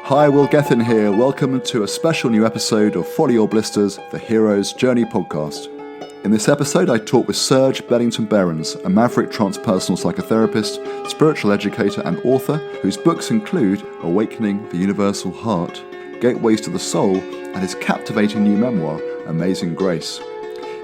Hi, Will Gethin here. Welcome to a special new episode of Follow You Blissters, the Hero's Journey podcast. In this episode, I talk with Serge Beddington-Behrens, a maverick transpersonal psychotherapist, spiritual educator and author whose books include Awakening the Universal Heart, Gateways to the Soul, and his captivating new memoir, Amazing Grace.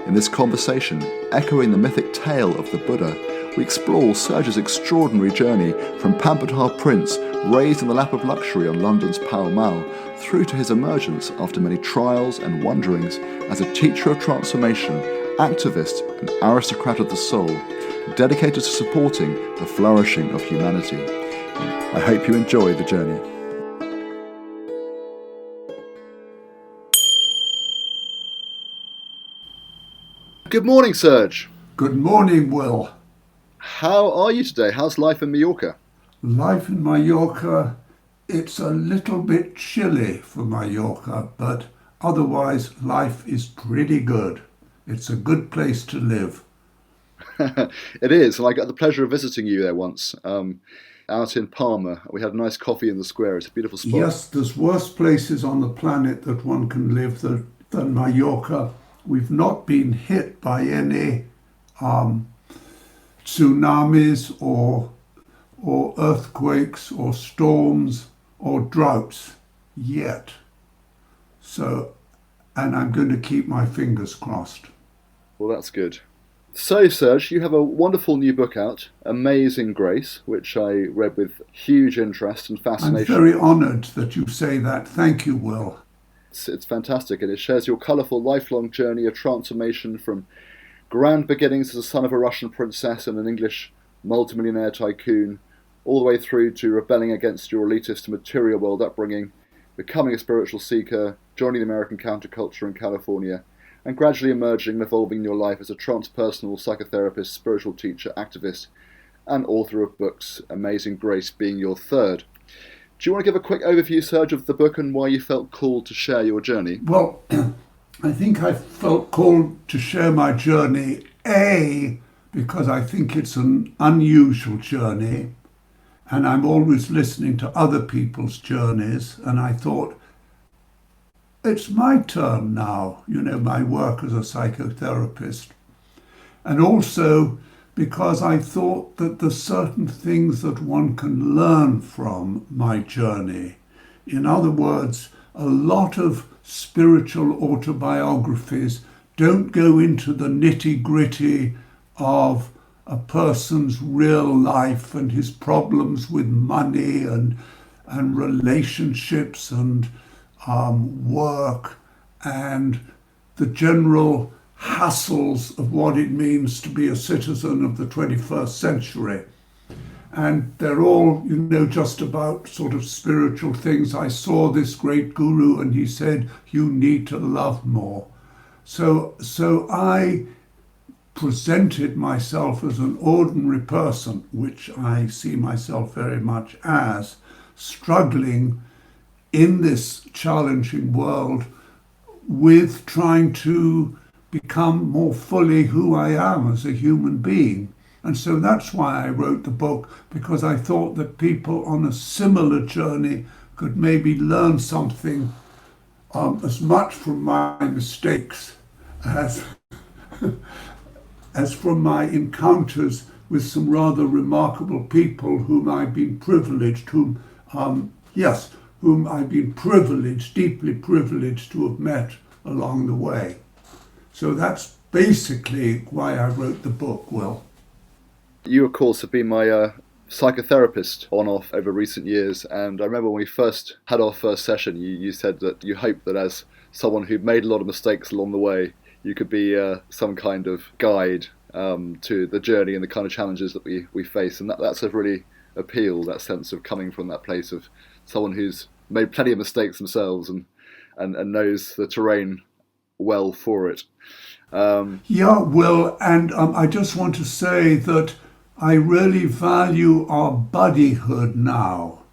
In this conversation, echoing the mythic tale of the Buddha, we explore Serge's extraordinary journey from pampered half prince, raised in the lap of luxury on London's Pall, through to his emergence after many trials and wanderings as a teacher of transformation, activist and aristocrat of the soul, dedicated to supporting the flourishing of humanity. I hope you enjoy the journey. Good morning, Serge. Good morning, Will. How are you today? How's life in Mallorca? Life in Mallorca, it's a little bit chilly for Mallorca, but otherwise life is pretty good. It's a good place to live. It is, and I got the pleasure of visiting you there once, out in Palma. We had a nice coffee in the square. It's a beautiful spot. Yes, there's worse places on the planet that one can live than Mallorca. We've not been hit by any tsunamis or earthquakes or storms or droughts yet. So, and I'm going to keep my fingers crossed. Well, that's good. So, Serge, you have a wonderful new book out, Amazing Grace, which I read with huge interest and fascination. I'm very honoured that you say that. Thank you, Will. It's fantastic, and it shares your colourful lifelong journey of transformation from grand beginnings as a son of a Russian princess and an English multimillionaire tycoon, all the way through to rebelling against your elitist material world upbringing, becoming a spiritual seeker, joining the American counterculture in California, and gradually emerging and evolving in your life as a transpersonal psychotherapist, spiritual teacher, activist, and author of books, Amazing Grace being your third. Do you want to give a quick overview, Serge, of the book and why you felt called to share your journey? Well, I think I felt called to share my journey, because I think it's an unusual journey, and I'm always listening to other people's journeys, and I thought, it's my turn now, my work as a psychotherapist. And also because I thought that there's certain things that one can learn from my journey. In other words, a lot of spiritual autobiographies don't go into the nitty-gritty of a person's real life and his problems with money and relationships and work and the general hassles of what it means to be a citizen of the 21st century. And they're all, just about sort of spiritual things. I saw this great guru and he said, you need to love more. So I presented myself as an ordinary person, which I see myself very much as, struggling in this challenging world with trying to become more fully who I am as a human being. And so that's why I wrote the book, because I thought that people on a similar journey could maybe learn something as much from my mistakes as from my encounters with some rather remarkable people whom I've been privileged, deeply privileged to have met along the way. So that's basically why I wrote the book, Will. You, of course, have been my psychotherapist on-off over recent years, and I remember when we first had our first session, you said that you hoped that as someone who'd made a lot of mistakes along the way, you could be some kind of guide to the journey and the kind of challenges that we face, and that's really appealed, that sense of coming from that place of someone who's made plenty of mistakes themselves and knows the terrain well for it. Will, and I just want to say that I really value our buddyhood now,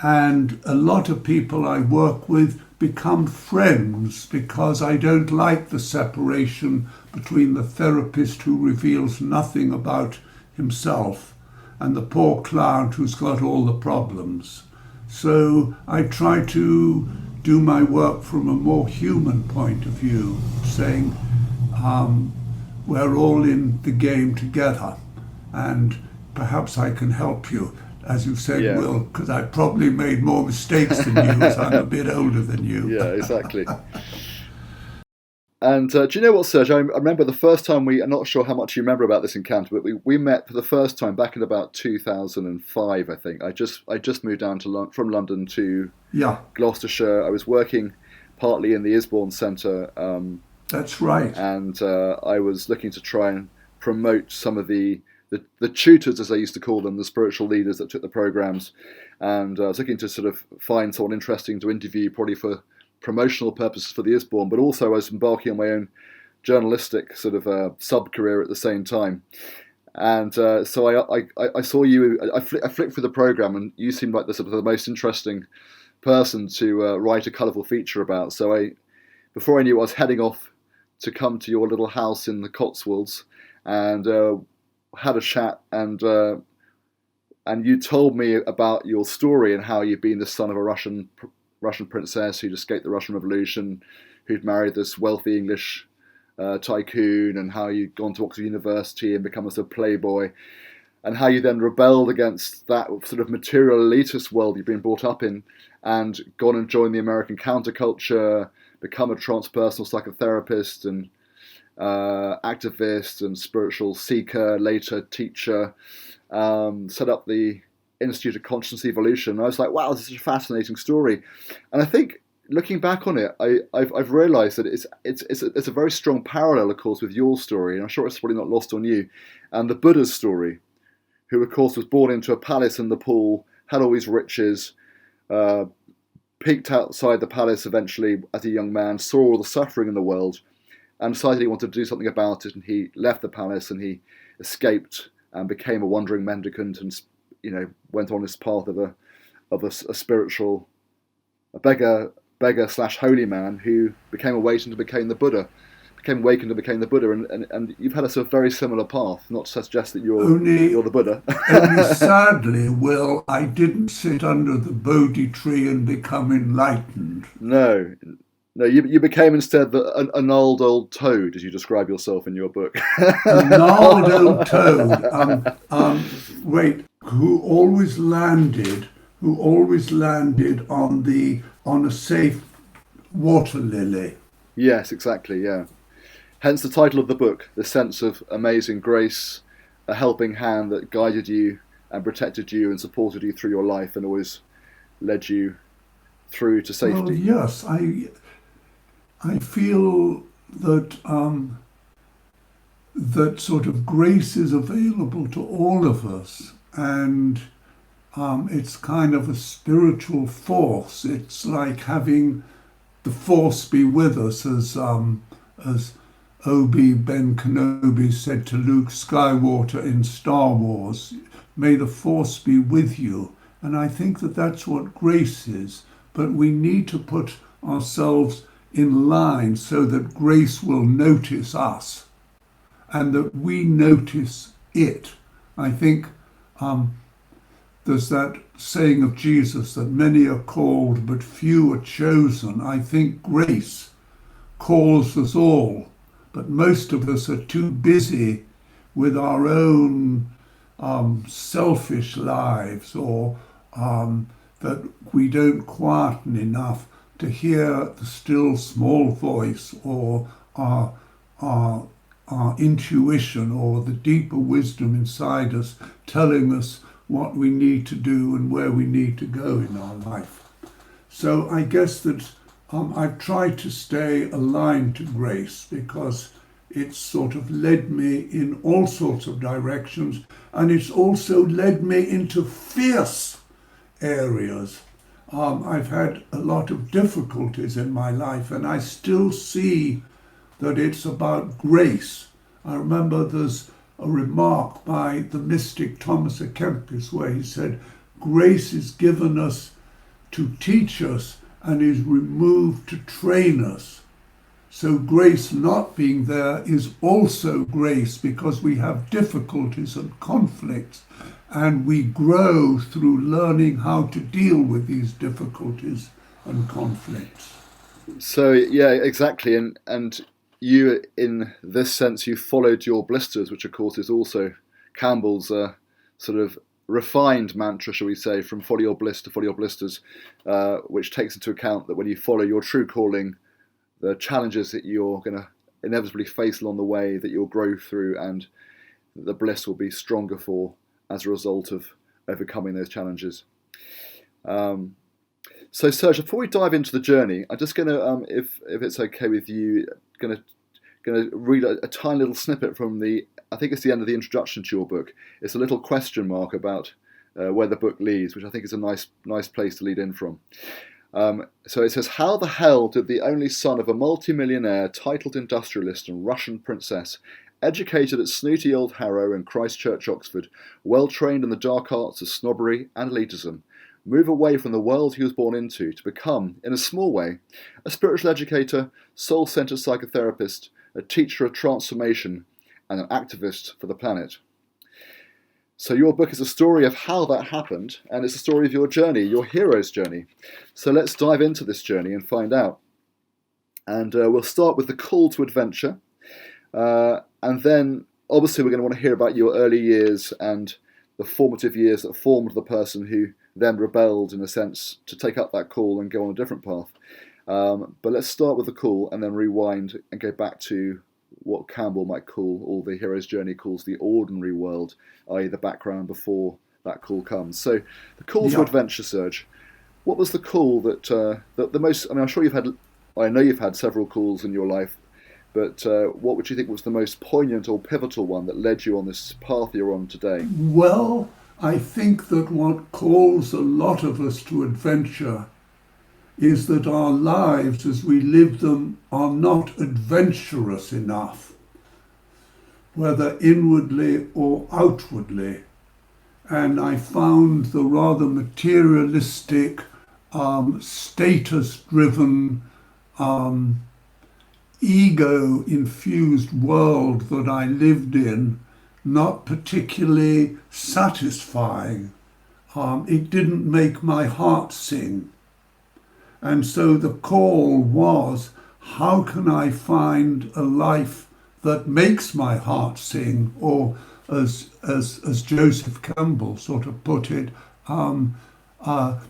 and a lot of people I work with become friends because I don't like the separation between the therapist who reveals nothing about himself and the poor client who's got all the problems. So I try to do my work from a more human point of view, saying we're all in the game together, and perhaps I can help you, as you said, Yeah. Will, because I probably made more mistakes than you, as I'm a bit older than you. Yeah, exactly. And do you know what, Serge? I remember the first time I'm not sure how much you remember about this encounter, but we met for the first time back in about 2005, I think. I just moved down from London to Gloucestershire. I was working partly in the Isbourne Centre. That's right. And I was looking to try and promote some of the tutors, as I used to call them, the spiritual leaders that took the programs. And I was looking to sort of find someone interesting to interview, probably for promotional purposes for the Isbourne, but also I was embarking on my own journalistic sort of sub-career at the same time. And so I saw you, I flicked through the program, and you seemed like the most interesting person to write a colourful feature about. So before I knew it, I was heading off to come to your little house in the Cotswolds, and had a chat, and you told me about your story and how you'd been the son of a Russian princess who'd escaped the Russian Revolution, who'd married this wealthy English tycoon, and how you'd gone to Oxford University and become a sort of playboy, and how you then rebelled against that sort of material elitist world you've been brought up in, and gone and joined the American counterculture, become a transpersonal psychotherapist and activist and spiritual seeker, later teacher, set up the Institute of Conscious Evolution. And I was like, wow, this is a fascinating story. And I think, looking back on it, I've realised that it's a very strong parallel, of course, with your story, and I'm sure it's probably not lost on you, and the Buddha's story, who, of course, was born into a palace in the Pall, had all these riches, peeked outside the palace eventually as a young man, saw all the suffering in the world, and decided he wanted to do something about it, and he left the palace and he escaped and became a wandering mendicant, and went on his path of a spiritual, a beggar / holy man who became awakened and became the Buddha. And you've had a sort of very similar path, not to suggest that you're the Buddha. Only sadly, Will, I didn't sit under the Bodhi tree and become enlightened. No, you became instead a gnarled old toad, as you describe yourself in your book. A gnarled old toad. Who always landed on a safe water lily. Yes, exactly. Yeah. Hence the title of the book, The Sense of Amazing Grace, a helping hand that guided you and protected you and supported you through your life and always led you through to safety. Well, yes, I feel that that sort of grace is available to all of us, and it's kind of a spiritual force. It's like having the Force be with us, as Obi-Ben Kenobi said to Luke Skywalker in Star Wars, may the Force be with you. And I think that that's what grace is, but we need to put ourselves in line so that grace will notice us and that we notice it. I think there's that saying of Jesus that many are called but few are chosen. I think grace calls us all, but most of us are too busy with our own selfish lives, or that we don't quieten enough to hear the still small voice, or our intuition, or the deeper wisdom inside us telling us what we need to do and where we need to go in our life. So I guess that I've tried to stay aligned to grace, because it's sort of led me in all sorts of directions, and it's also led me into fierce areas. I've had a lot of difficulties in my life, and I still see that it's about grace. I remember there's a remark by the mystic Thomas à Kempis where he said, grace is given us to teach us and is removed to train us. So grace not being there is also grace, because we have difficulties and conflicts, and we grow through learning how to deal with these difficulties and conflicts. So yeah, exactly, and you, in this sense, you followed your blisters, which of course is also Campbell's sort of refined mantra, shall we say, from follow your bliss to follow your blisters, which takes into account that when you follow your true calling, the challenges that you're going to inevitably face along the way, that you'll grow through, and the bliss will be stronger for as a result of overcoming those challenges. So Serge, before we dive into the journey, I'm just going to, if it's okay with you, going to read a tiny little snippet from I think it's the end of the introduction to your book. It's a little question mark about where the book leads, which I think is a nice place to lead in from. So it says, how the hell did the only son of a multi-millionaire, titled industrialist and Russian princess, educated at snooty old Harrow and Christchurch, Oxford, well-trained in the dark arts of snobbery and elitism, move away from the world he was born into to become, in a small way, a spiritual educator, soul-centered psychotherapist, a teacher of transformation, and an activist for the planet? So your book is a story of how that happened, and it's a story of your journey, your hero's journey. So let's dive into this journey and find out. And we'll start with the call to adventure, and then obviously we're going to want to hear about your early years and the formative years that formed the person who then rebelled, in a sense, to take up that call and go on a different path. But let's start with the call and then rewind and go back to what Campbell might call, or the hero's journey calls, the ordinary world, i.e. the background before that call comes. So the call to adventure, Serge. What was the call that the most? I mean, I'm sure I know you've had several calls in your life, but what would you think was the most poignant or pivotal one that led you on this path you're on today? Well, I think that what calls a lot of us to adventure is that our lives as we live them are not adventurous enough, whether inwardly or outwardly. And I found the rather materialistic, status-driven, ego-infused world that I lived in not particularly satisfying. It didn't make my heart sing. And so the call was, how can I find a life that makes my heart sing, or as Joseph Campbell sort of put it,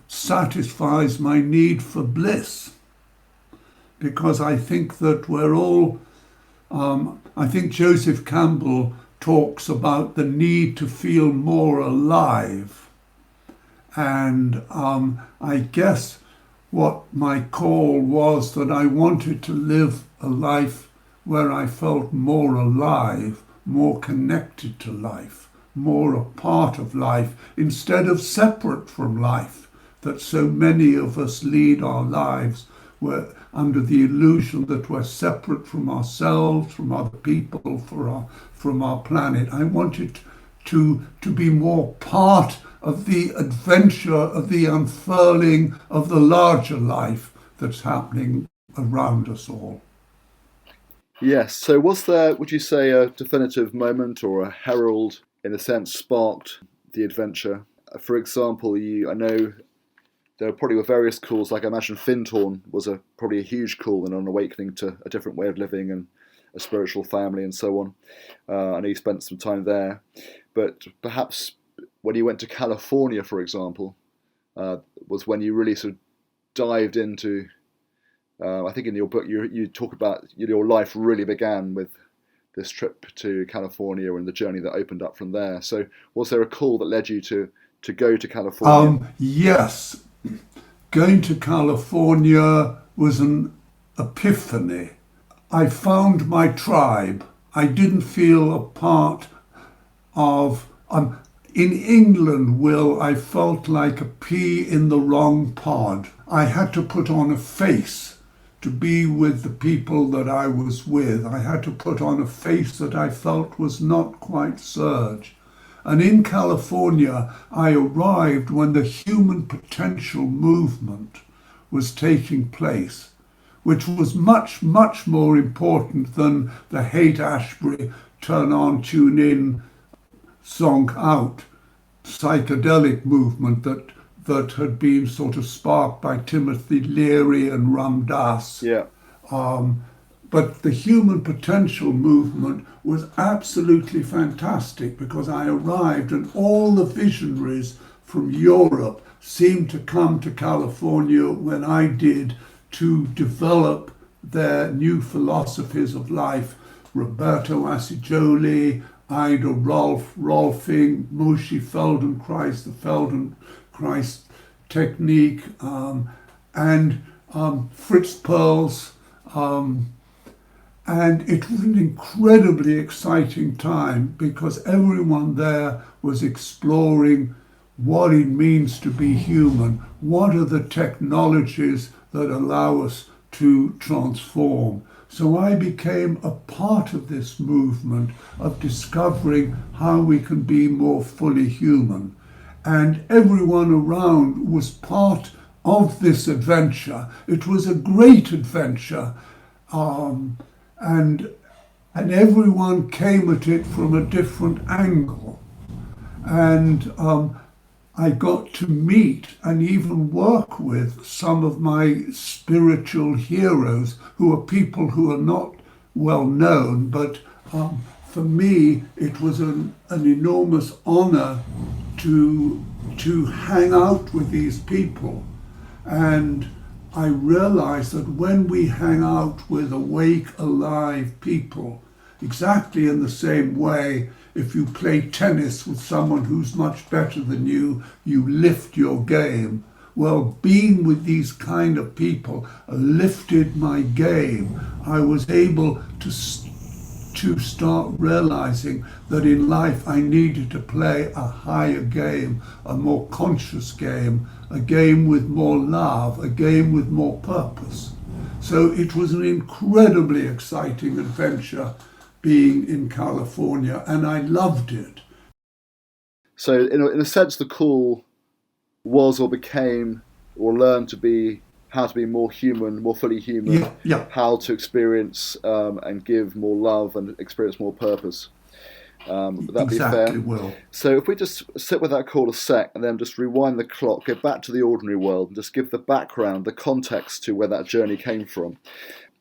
satisfies my need for bliss? Because I think that we're all, I think Joseph Campbell talks about the need to feel more alive. And I guess what my call was, that I wanted to live a life where I felt more alive, more connected to life, more a part of life, instead of separate from life, that so many of us lead our lives where, under the illusion that we're separate from ourselves, from other people, from our planet. I wanted to be more part of the adventure, of the unfurling of the larger life that's happening around us all. Yes. So was there, would you say, a definitive moment or a herald, in a sense, sparked the adventure? For example, I know there probably were various calls, like I imagine Findhorn was probably a huge call and an awakening to a different way of living and a spiritual family and so on. I know you spent some time there, but perhaps when you went to California, for example, was when you really sort of dived into, I think in your book you talk about your life really began with this trip to California and the journey that opened up from there. So was there a call that led you to go to California? Yes. Going to California was an epiphany. I found my tribe. I didn't feel a part of... in England, Will, I felt like a pea in the wrong pod. I had to put on a face to be with the people that I was with. I had to put on a face that I felt was not quite Serge. And in California, I arrived when the human potential movement was taking place, which was much, much more important than the Haight-Ashbury turn on, tune in, zonk out. psychedelic movement that had been sort of sparked by Timothy Leary and Ram Dass. Yeah. But the human potential movement was absolutely fantastic, because I arrived and all the visionaries from Europe seemed to come to California when I did, to develop their new philosophies of life. Roberto Ascioli, Ida Rolfing, Moshe Feldenkrais, the Feldenkrais technique, and Fritz Perls. And it was an incredibly exciting time, because everyone there was exploring what it means to be human. What are the technologies that allow us to transform? So I became a part of this movement of discovering how we can be more fully human. And everyone around was part of this adventure. It was a great adventure. And everyone came at it from a different angle. And I got to meet and even work with some of my spiritual heroes, who are people who are not well known, but for me it was an enormous honor to hang out with these people. And I realized that when we hang out with awake, alive people, exactly in the same way, if you play tennis with someone who's much better than you, you lift your game. Well, being with these kind of people lifted my game. I was able to start realizing that in life I needed to play a higher game, a more conscious game, a game with more love, a game with more purpose. So it was an incredibly exciting adventure being in California, and I loved it. So in a sense, the call was or became or learned to be how to be more human, more fully human, how to experience and give more love and experience more purpose. Would that exactly, be fair? Will. So if we just sit with that call a sec and then just rewind the clock, get back to the ordinary world and just give the background, the context to where that journey came from.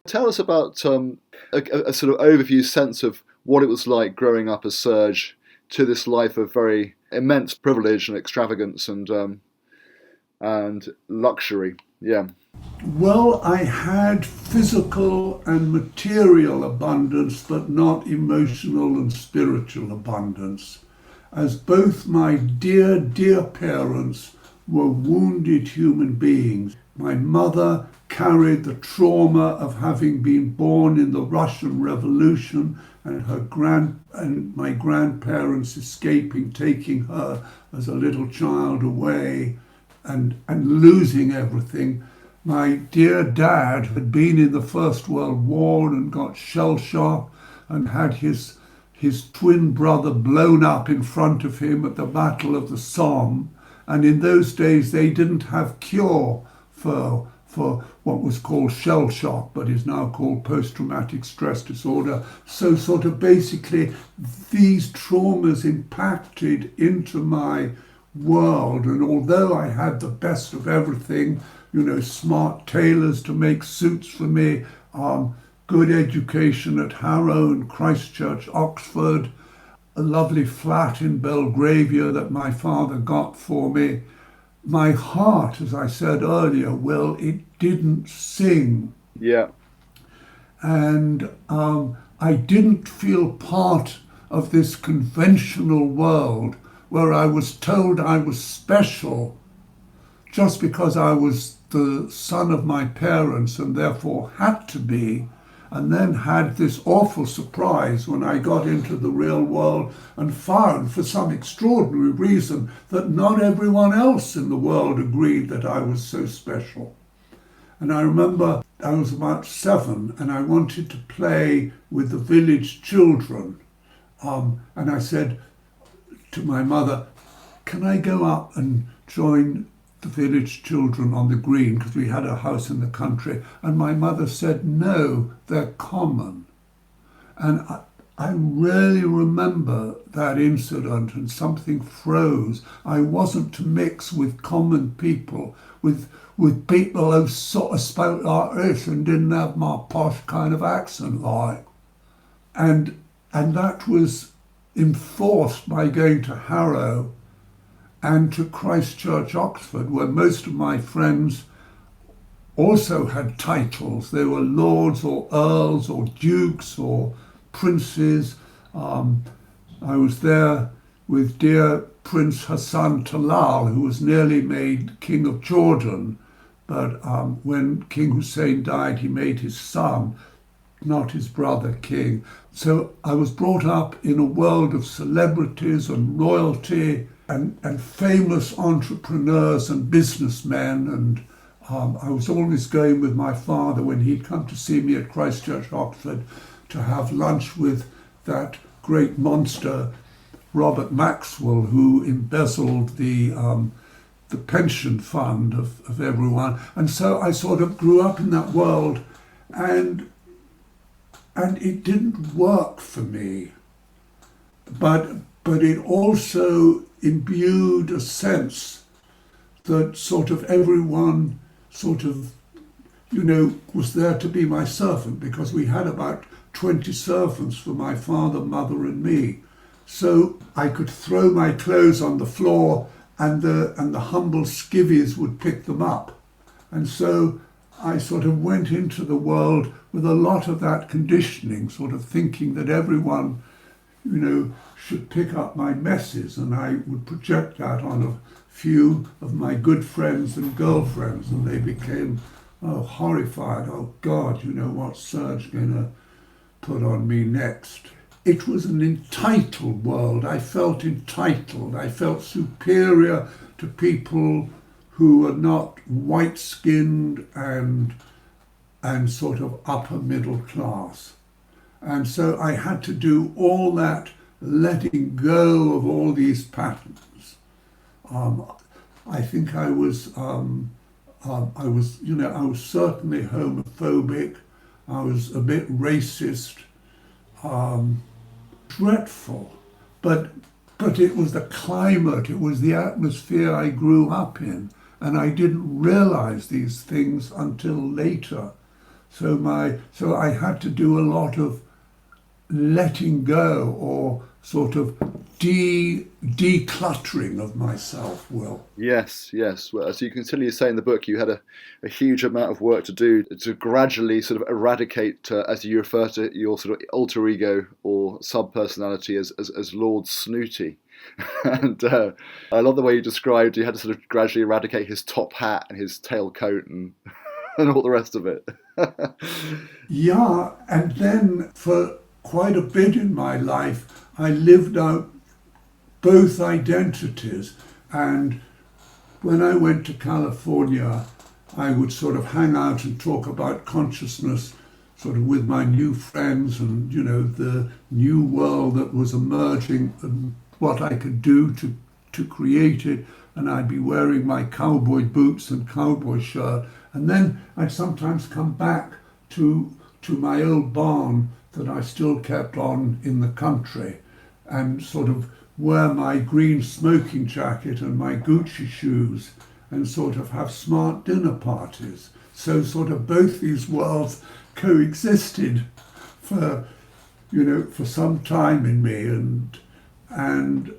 Tell us about a sort of overview sense of what it was like growing up as Serge to this life of very immense privilege and extravagance and luxury. Yeah. Well, I had physical and material abundance, but not emotional and spiritual abundance, as both my dear, dear parents were wounded human beings. My mother carried the trauma of having been born in the Russian Revolution, and my grandparents escaping, taking her as a little child away and losing everything. My dear dad had been in the First World War and got shell-shocked and had his twin brother blown up in front of him at the Battle of the Somme. And in those days, they didn't have cure for what was called shell shock, but is now called post-traumatic stress disorder. So sort of basically, these traumas impacted into my world. And although I had the best of everything, smart tailors to make suits for me, good education at Harrow and Christchurch, Oxford, a lovely flat in Belgravia that my father got for me, my heart, as I said earlier, Will, it didn't sing. Yeah. And I didn't feel part of this conventional world where I was told I was special just because I was the son of my parents and therefore had to be, and then had this awful surprise when I got into the real world and found, for some extraordinary reason, that not everyone else in the world agreed that I was so special. And I remember I was about 7 and I wanted to play with the village children. And I said to my mother, can I go up and join the village children on the green, because we had a house in the country? And my mother said, no, they're common. And I really remember that incident, and something froze. I wasn't to mix with common people, with people who sort of spoke like this and didn't have my posh kind of accent like. And that was enforced by going to Harrow and to Christ Church, Oxford, where most of my friends also had titles. They were lords or earls or dukes or princes. I was there with dear Prince Hassan Talal, who was nearly made King of Jordan, but when King Hussein died, he made his son, not his brother, king. So I was brought up in a world of celebrities and royalty and famous entrepreneurs and businessmen, and I was always going with my father when he'd come to see me at Christ Church, Oxford, to have lunch with that great monster, Robert Maxwell, who embezzled the pension fund of everyone. And so I sort of grew up in that world, and it didn't work for me. But it also imbued a sense that sort of everyone sort of, was there to be my servant, because we had about 20 servants for my father, mother and me. So I could throw my clothes on the floor and the humble skivvies would pick them up. And so I sort of went into the world with a lot of that conditioning, sort of thinking that everyone, should pick up my messes, and I would project that on a few of my good friends and girlfriends, and they became horrified. Oh God, what's Serge going to put on me next? It was an entitled world. I felt entitled. I felt superior to people who were not white-skinned and sort of upper middle class. And so I had to do all that letting go of all these patterns. I think I was certainly homophobic. I was a bit racist, dreadful. But it was the climate, it was the atmosphere I grew up in, and I didn't realize these things until later. So I had to do a lot of letting go, or sort of decluttering of my self-will. Yes. Well, as you continue to say in the book, you had a huge amount of work to do to gradually sort of eradicate, as you refer to your sort of alter ego or sub-personality as Lord Snooty. And I love the way you described you had to sort of gradually eradicate his top hat and his tailcoat and all the rest of it. Yeah, and then for quite a bit in my life, I lived out both identities. And when I went to California, I would sort of hang out and talk about consciousness sort of with my new friends and, the new world that was emerging and what I could do to create it. And I'd be wearing my cowboy boots and cowboy shirt. And then I'd sometimes come back to my old barn that I still kept on in the country and sort of wear my green smoking jacket and my Gucci shoes and sort of have smart dinner parties. So sort of both these worlds coexisted for some time in me, and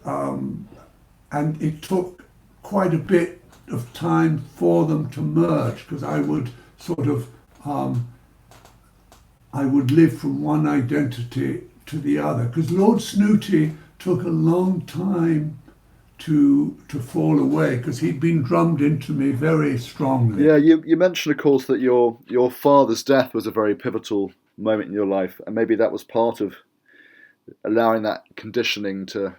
it took quite a bit of time for them to merge, because I would sort of I would live from one identity to the other, because Lord Snooty took a long time to fall away, because he'd been drummed into me very strongly. Yeah, you mentioned, of course, that your father's death was a very pivotal moment in your life, and maybe that was part of allowing that conditioning to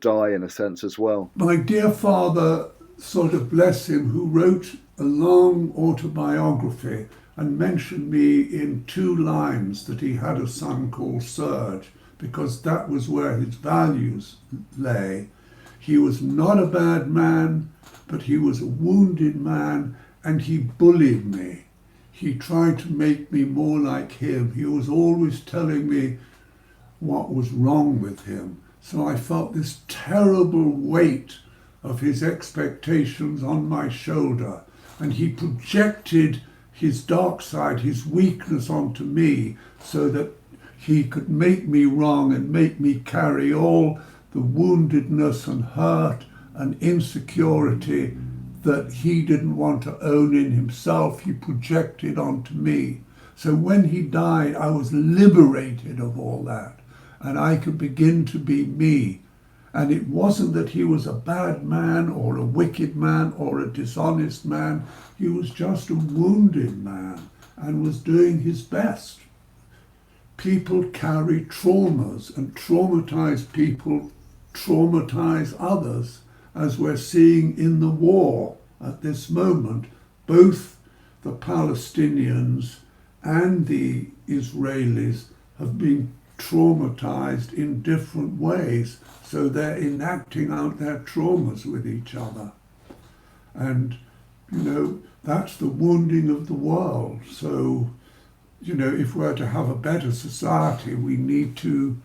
die in a sense as well. My dear father, sort of bless him, who wrote a long autobiography and mentioned me in 2 lines that he had a son called Serge, because that was where his values lay. He was not a bad man, but he was a wounded man, and he bullied me. he tried to make me more like him. He was always telling me what was wrong with him. So I felt this terrible weight of his expectations on my shoulder. And he projected his dark side, his weakness onto me, so that he could make me wrong and make me carry all the woundedness and hurt and insecurity that he didn't want to own in himself. He projected onto me. So when he died, I was liberated of all that, and I could begin to be me. And it wasn't that he was a bad man or a wicked man or a dishonest man. He was just a wounded man and was doing his best. People carry traumas, and traumatized people traumatize others, as we're seeing in the war at this moment. Both the Palestinians and the Israelis have been traumatized in different ways, so they're enacting out their traumas with each other. And, that's the wounding of the world. So, if we're to have a better society, we need to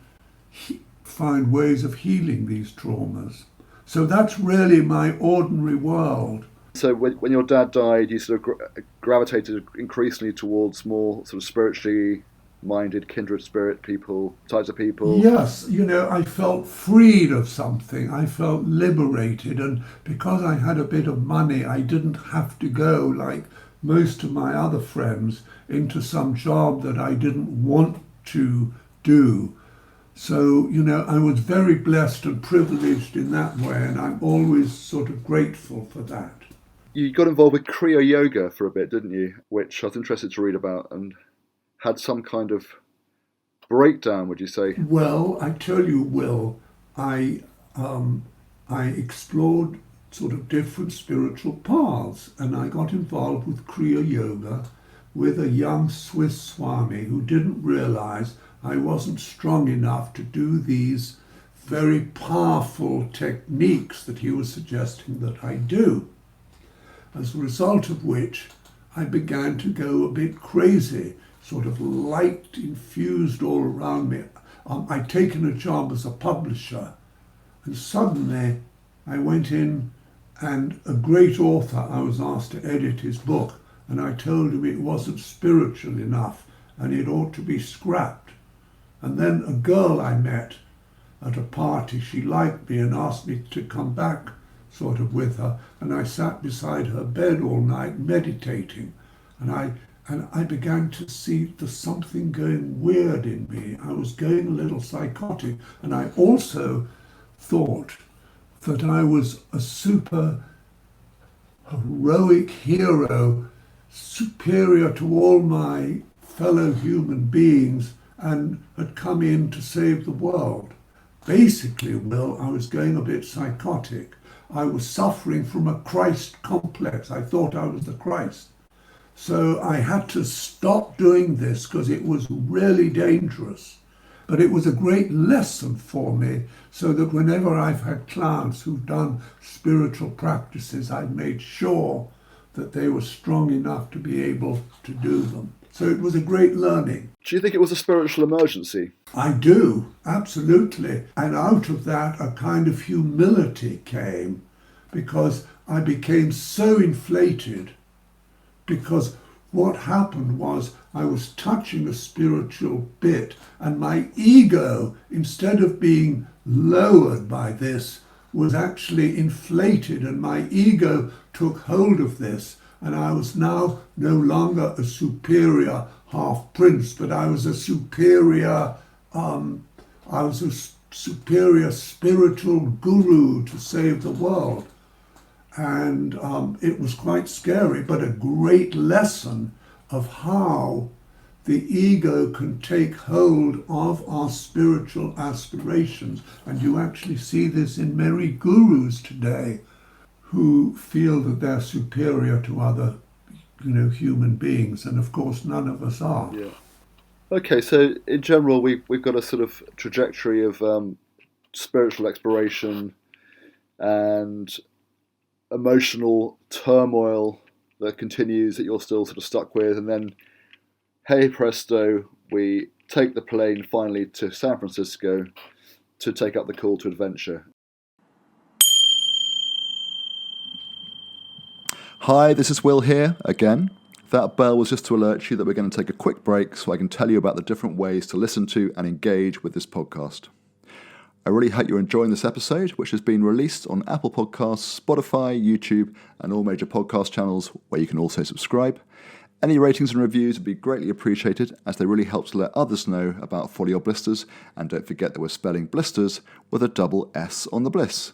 find ways of healing these traumas. So that's really my ordinary world. So when your dad died, you sort of gravitated increasingly towards more sort of spiritually minded, kindred spirit types of people? Yes, I felt freed of something. I felt liberated. And because I had a bit of money, I didn't have to go, like most of my other friends, into some job that I didn't want to do. So, I was very blessed and privileged in that way, and I'm always sort of grateful for that. You got involved with Kriya Yoga for a bit, didn't you? Which I was interested to read about, and had some kind of breakdown, would you say? Well, I tell you, Will, I explored sort of different spiritual paths, and I got involved with Kriya Yoga with a young Swiss Swami who didn't realize I wasn't strong enough to do these very powerful techniques that he was suggesting that I do. As a result of which, I began to go a bit crazy, sort of light infused all around me. I'd taken a job as a publisher, and suddenly I went in, and a great author, I was asked to edit his book, and I told him it wasn't spiritual enough and it ought to be scrapped. And then a girl I met at a party, she liked me and asked me to come back sort of with her, and I sat beside her bed all night meditating, and I began to see there's something going weird in me. I was going a little psychotic, and I also thought that I was a super heroic hero, superior to all my fellow human beings, and had come in to save the world. Basically, Will, I was going a bit psychotic. I was suffering from a Christ complex. I thought I was the Christ. So I had to stop doing this because it was really dangerous. But it was a great lesson for me, so that whenever I've had clients who've done spiritual practices, I've made sure that they were strong enough to be able to do them. So it was a great learning. Do you think it was a spiritual emergency? I do, absolutely. And out of that, a kind of humility came, because I became so inflated. Because what happened was I was touching a spiritual bit, and my ego, instead of being lowered by this, was actually inflated, and my ego took hold of this. And I was now no longer a superior half prince, but I was a superior, superior spiritual guru to save the world. And it was quite scary, but a great lesson of how the ego can take hold of our spiritual aspirations. And you actually see this in many gurus today, who feel that they're superior to other, human beings, and of course none of us are. Yeah. Okay, so in general, we've got a sort of trajectory of spiritual exploration and emotional turmoil that continues that you're still sort of stuck with, and then, hey presto, we take the plane finally to San Francisco to take up the call to adventure. Hi, this is Will here again. That bell was just to alert you that we're going to take a quick break so I can tell you about the different ways to listen to and engage with this podcast. I really hope you're enjoying this episode, which has been released on Apple Podcasts, Spotify, YouTube, and all major podcast channels where you can also subscribe. Any ratings and reviews would be greatly appreciated, as they really help to let others know about Follow You Blissters, and don't forget that we're spelling blisters with a double S on the bliss.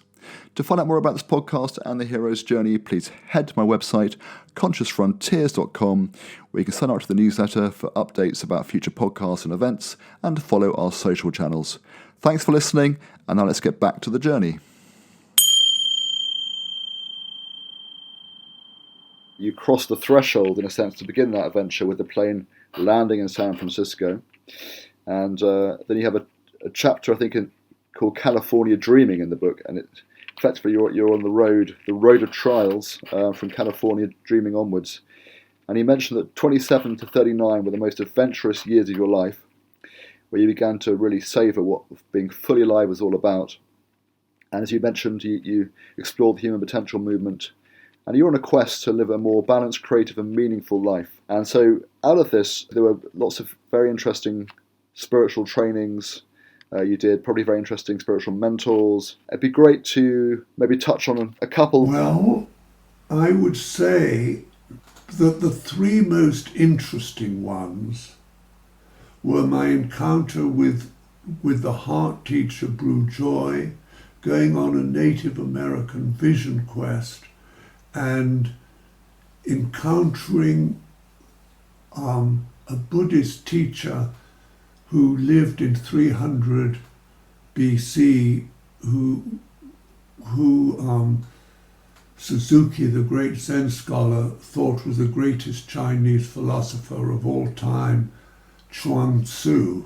To find out more about this podcast and the hero's journey, please head to my website, consciousfrontiers.com, where you can sign up to the newsletter for updates about future podcasts and events, and follow our social channels. Thanks for listening, and now let's get back to the journey. You cross the threshold, in a sense, to begin that adventure with the plane landing in San Francisco. And then you have a chapter, I think, called California Dreaming in the book, and effectively you're on the road of trials from California dreaming onwards. And he mentioned that 27 to 39 were the most adventurous years of your life, where you began to really savour what being fully alive was all about. And as you mentioned, you explored the human potential movement, and you're on a quest to live a more balanced, creative and meaningful life. And so out of this, there were lots of very interesting spiritual trainings. You did probably very interesting spiritual mentors. It'd be great to maybe touch on a couple. Well, I would say that the three most interesting ones were my encounter with the heart teacher Brew Joy, going on a Native American vision quest, and encountering a Buddhist teacher who lived in 300 BC, who Suzuki, the great Zen scholar, thought was the greatest Chinese philosopher of all time, Chuang Tzu.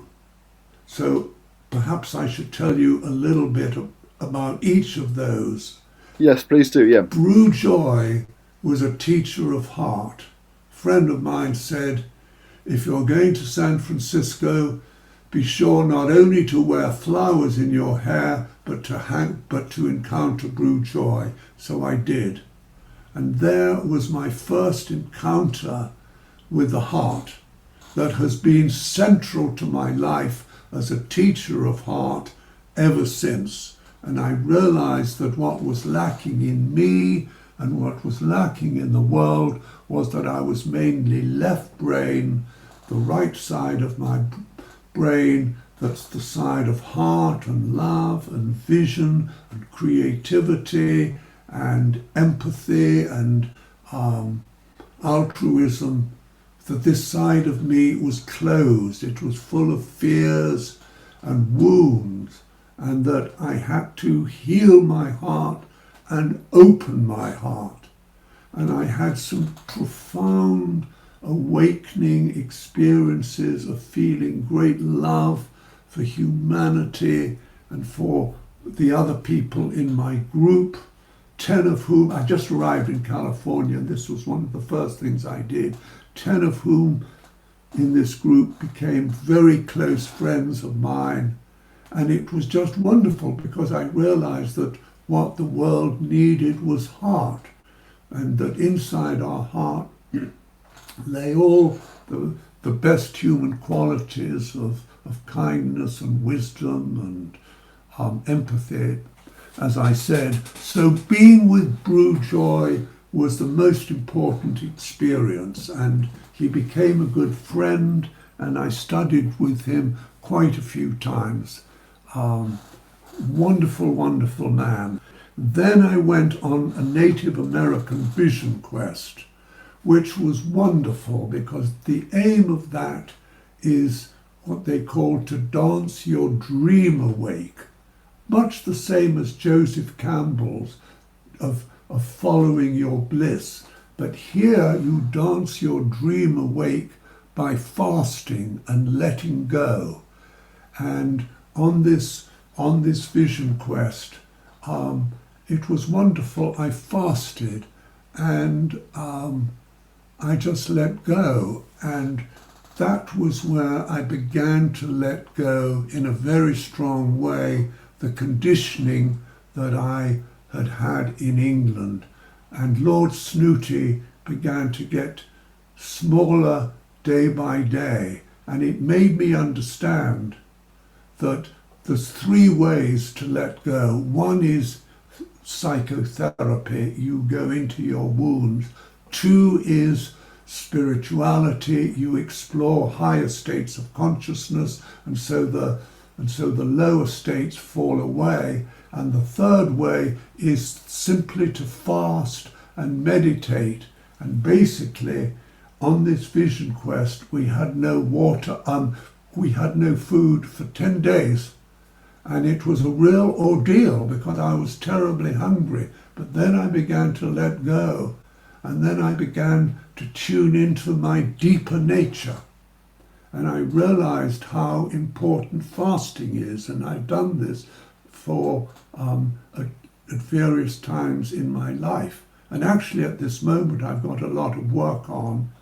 So perhaps I should tell you a little bit about each of those. Yes, please do, yeah. Brew Joy was a teacher of heart. A friend of mine said, if you're going to San Francisco, be sure not only to wear flowers in your hair, but to encounter Brew Joy. So I did. And there was my first encounter with the heart that has been central to my life as a teacher of heart ever since. And I realized that what was lacking in me and what was lacking in the world was that I was mainly left brain, the right side of my brain, that's the side of heart and love and vision and creativity and empathy and altruism, that this side of me was closed. It was full of fears and wounds, and that I had to heal my heart and open my heart. And I had some profound awakening experiences of feeling great love for humanity and for the other people in my group, 10 of whom, I just arrived in California, and this was one of the first things I did, 10 of whom in this group became very close friends of mine. And it was just wonderful because I realized that what the world needed was heart, and that inside our heart lay all the best human qualities of kindness and wisdom and empathy, as I said. So being with Brew Joy was the most important experience, and he became a good friend, and I studied with him quite a few times. Wonderful, wonderful man. Then I went on a Native American vision quest, which was wonderful because the aim of that is what they call to dance your dream awake, much the same as Joseph Campbell's of following your bliss. But here you dance your dream awake by fasting and letting go. And on this vision quest, it was wonderful. I fasted, and I just let go. And that was where I began to let go in a very strong way the conditioning that I had had in England. And Lord Snooty began to get smaller day by day. And it made me understand that there's three ways to let go. One is psychotherapy, you go into your wounds. Two is spirituality, you explore higher states of consciousness, and so the lower states fall away. And the third way is simply to fast and meditate. And basically, on this vision quest, we had no water, we had no food for 10 days. And it was a real ordeal because I was terribly hungry. But then I began to let go. And then I began to tune into my deeper nature. And I realized how important fasting is. And I've done this for at various times in my life. And actually at this moment I've got a lot of work on.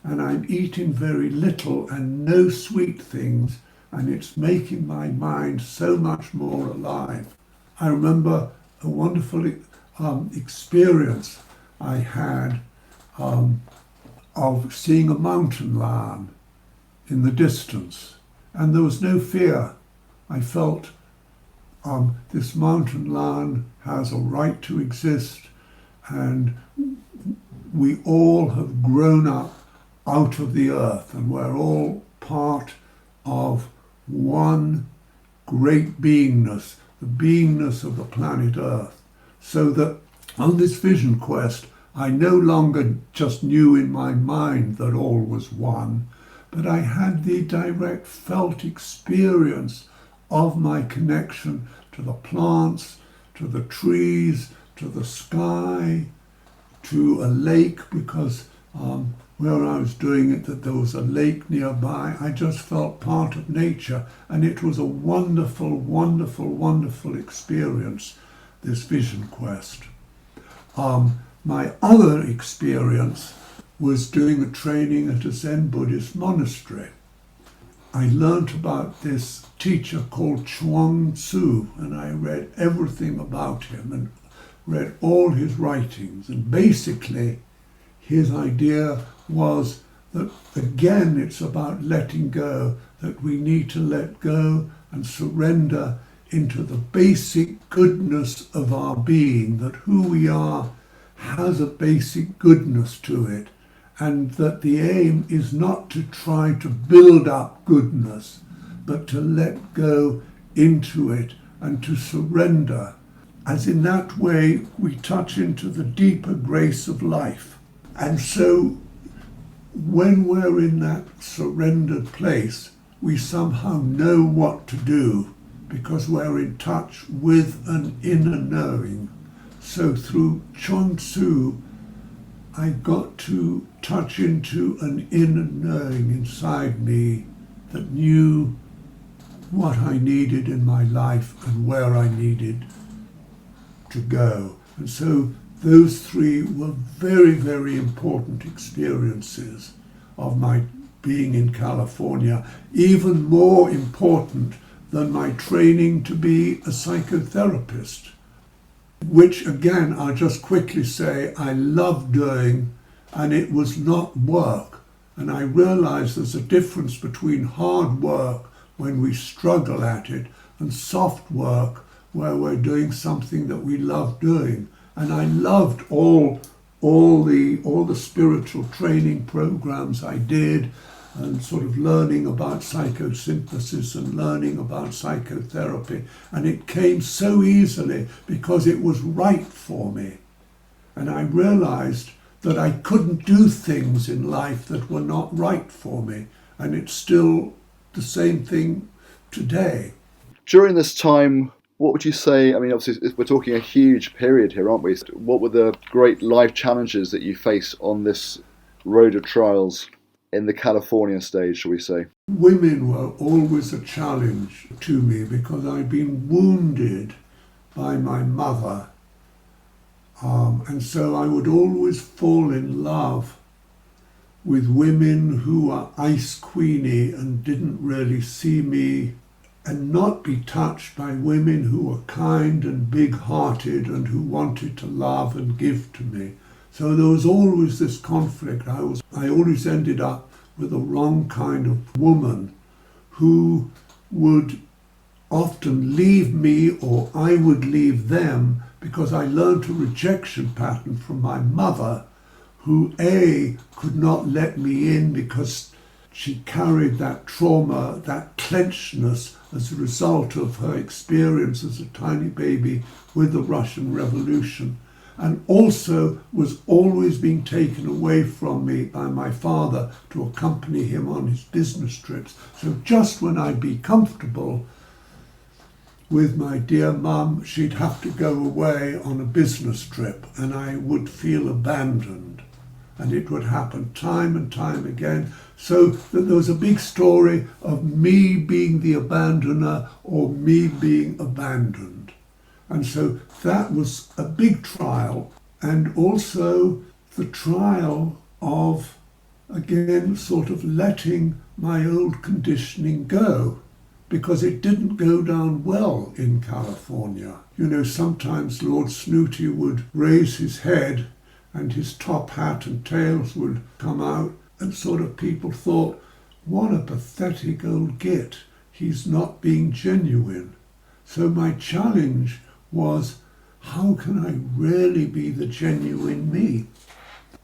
And I'm eating very little and no sweet things. And it's making my mind so much more alive. I remember a wonderful experience I had of seeing a mountain lion in the distance, and there was no fear. I felt this mountain lion has a right to exist, and we all have grown up out of the earth, and we're all part of one great beingness, the beingness of the planet Earth. So that on this vision quest, I no longer just knew in my mind that all was one, but I had the direct felt experience of my connection to the plants, to the trees, to the sky, to a lake, because where I was doing it, that there was a lake nearby. I just felt part of nature, and it was a wonderful, wonderful, wonderful experience, this vision quest. My other experience was doing a training at a Zen Buddhist monastery. I learnt about this teacher called Chuang Tzu, and I read everything about him and read all his writings. And basically, his idea was that, again, it's about letting go, that we need to let go and surrender into the basic goodness of our being, that who we are has a basic goodness to it, and that the aim is not to try to build up goodness, but to let go into it and to surrender, as in that way we touch into the deeper grace of life. And so when we're in that surrendered place, we somehow know what to do because we're in touch with an inner knowing. So through Chuang Tzu, I got to touch into an inner knowing inside me that knew what I needed in my life and where I needed to go. And so those three were very, very important experiences of my being in California, even more important than my training to be a psychotherapist, which again, I'll just quickly say, I love doing, and it was not work. And I realized there's a difference between hard work when we struggle at it and soft work where we're doing something that we love doing. And I loved all the spiritual training programs I did, and sort of learning about psychosynthesis and learning about psychotherapy. And it came so easily because it was right for me. And I realized that I couldn't do things in life that were not right for me. And it's still the same thing today. During this time, what would you say, I mean, obviously we're talking a huge period here, aren't we? What were the great life challenges that you face on this road of trials in the California stage, shall we say? Women were always a challenge to me because I'd been wounded by my mother. And so I would always fall in love with women who were ice queeny and didn't really see me, and not be touched by women who were kind and big-hearted and who wanted to love and give to me. So there was always this conflict. I always ended up with the wrong kind of woman who would often leave me, or I would leave them, because I learned a rejection pattern from my mother, who could not let me in because she carried that trauma, that clenchedness, as a result of her experience as a tiny baby with the Russian Revolution, and also was always being taken away from me by my father to accompany him on his business trips. So just when I'd be comfortable with my dear mum, she'd have to go away on a business trip and I would feel abandoned. And it would happen time and time again. So that there was a big story of me being the abandoner or me being abandoned. And so that was a big trial. And also the trial of, again, sort of letting my old conditioning go, because it didn't go down well in California. You know, sometimes Lord Snooty would raise his head and his top hat and tails would come out, and sort of people thought, what a pathetic old git, he's not being genuine. So my challenge was, how can I really be the genuine me?